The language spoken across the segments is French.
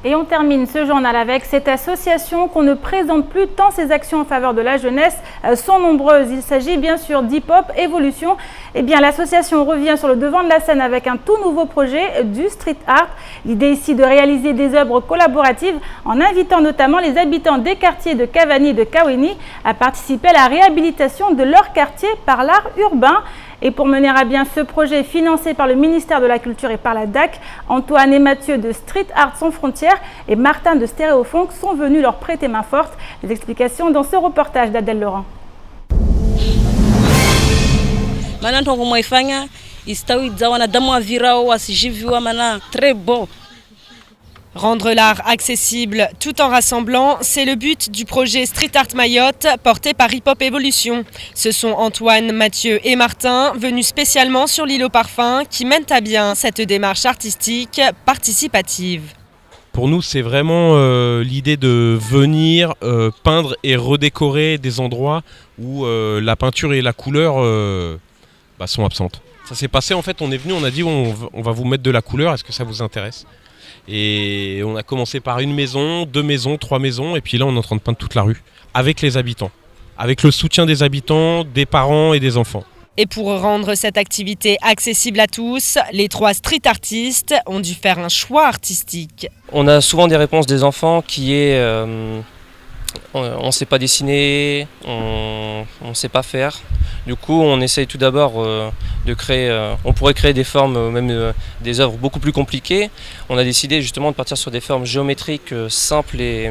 Et on termine ce journal avec cette association qu'on ne présente plus tant ses actions en faveur de la jeunesse sont nombreuses. Il s'agit bien sûr d'Hip Hop Evolution. Eh bien, l'association revient sur le devant de la scène avec un tout nouveau projet du street art. L'idée ici de réaliser des œuvres collaboratives en invitant notamment les habitants des quartiers de Cavani et de Kaweni à participer à la réhabilitation de leur quartier par l'art urbain. Et pour mener à bien ce projet financé par le ministère de la Culture et par la DAC, Antoine et Mathieu de Street Art Sans Frontières et Martin de Stéréofunk sont venus leur prêter main forte. Les explications dans ce reportage d'Adèle Laurent. Très beau. Rendre l'art accessible tout en rassemblant, c'est le but du projet Street Art Mayotte porté par Hip Hop Evolution. Ce sont Antoine, Mathieu et Martin venus spécialement sur l'île aux parfums qui mènent à bien cette démarche artistique participative. Pour nous, c'est vraiment l'idée de venir peindre et redécorer des endroits où la peinture et la couleur sont absentes. Ça s'est passé, en fait, on est venu, on a dit on va vous mettre de la couleur, est-ce que ça vous intéresse ? Et on a commencé par une maison, 2 maisons, 3 maisons, et puis là on est en train de peindre toute la rue, avec les habitants, avec le soutien des habitants, des parents et des enfants. Et pour rendre cette activité accessible à tous, les 3 street artistes ont dû faire un choix artistique. On a souvent des réponses des enfants qui est on ne sait pas dessiner, on ne sait pas faire. Du coup, on essaye tout d'abord de créer, on pourrait créer des formes, même des œuvres beaucoup plus compliquées. On a décidé justement de partir sur des formes géométriques simples et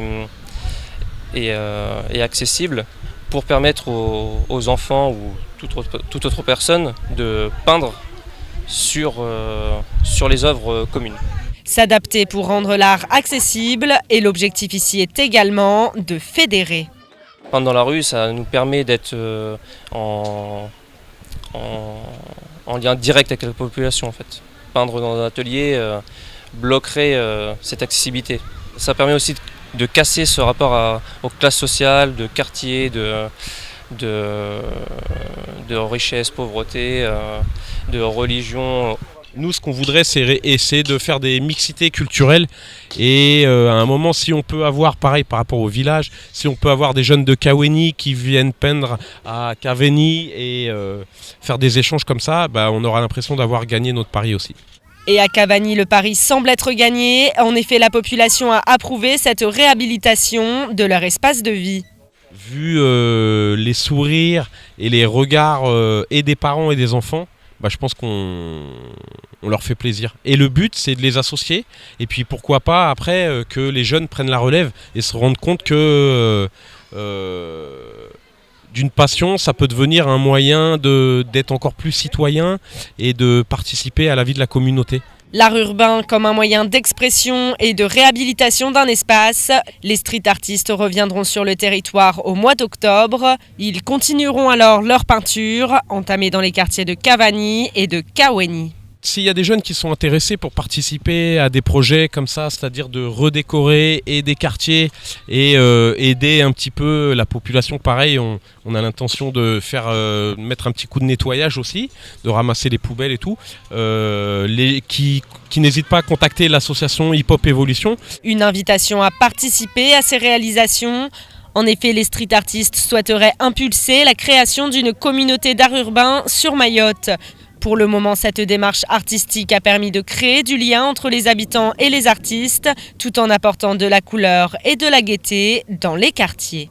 accessibles pour permettre aux enfants ou toute autre personne de peindre sur les œuvres communes. S'adapter pour rendre l'art accessible et l'objectif ici est également de fédérer. Peindre dans la rue, ça nous permet d'être en lien direct avec la population en fait. Peindre dans un atelier bloquerait cette accessibilité. Ça permet aussi de casser ce rapport aux classes sociales, de quartier, de richesse, pauvreté, de religion. Nous, ce qu'on voudrait, c'est essayer de faire des mixités culturelles et à un moment, si on peut avoir, pareil par rapport au village, si on peut avoir des jeunes de Kaweni qui viennent peindre à Cavani et faire des échanges comme ça, on aura l'impression d'avoir gagné notre pari aussi. Et à Cavani, le pari semble être gagné. En effet, la population a approuvé cette réhabilitation de leur espace de vie. Vu les sourires et les regards et des parents et des enfants, je pense qu'on leur fait plaisir. Et le but, c'est de les associer. Et puis pourquoi pas, après, que les jeunes prennent la relève et se rendent compte que d'une passion, ça peut devenir un moyen d'être encore plus citoyen et de participer à la vie de la communauté. L'art urbain comme un moyen d'expression et de réhabilitation d'un espace. Les street artistes reviendront sur le territoire au mois d'octobre. Ils continueront alors leur peinture, entamée dans les quartiers de Cavani et de Kaweni. S'il y a des jeunes qui sont intéressés pour participer à des projets comme ça, c'est-à-dire de redécorer et des quartiers et aider un petit peu la population, pareil, on a l'intention de mettre un petit coup de nettoyage aussi, de ramasser les poubelles et tout, qui n'hésitent pas à contacter l'association Hip Hop Evolution. Une invitation à participer à ces réalisations. En effet, les street artistes souhaiteraient impulser la création d'une communauté d'art urbain sur Mayotte. Pour le moment, cette démarche artistique a permis de créer du lien entre les habitants et les artistes, tout en apportant de la couleur et de la gaieté dans les quartiers.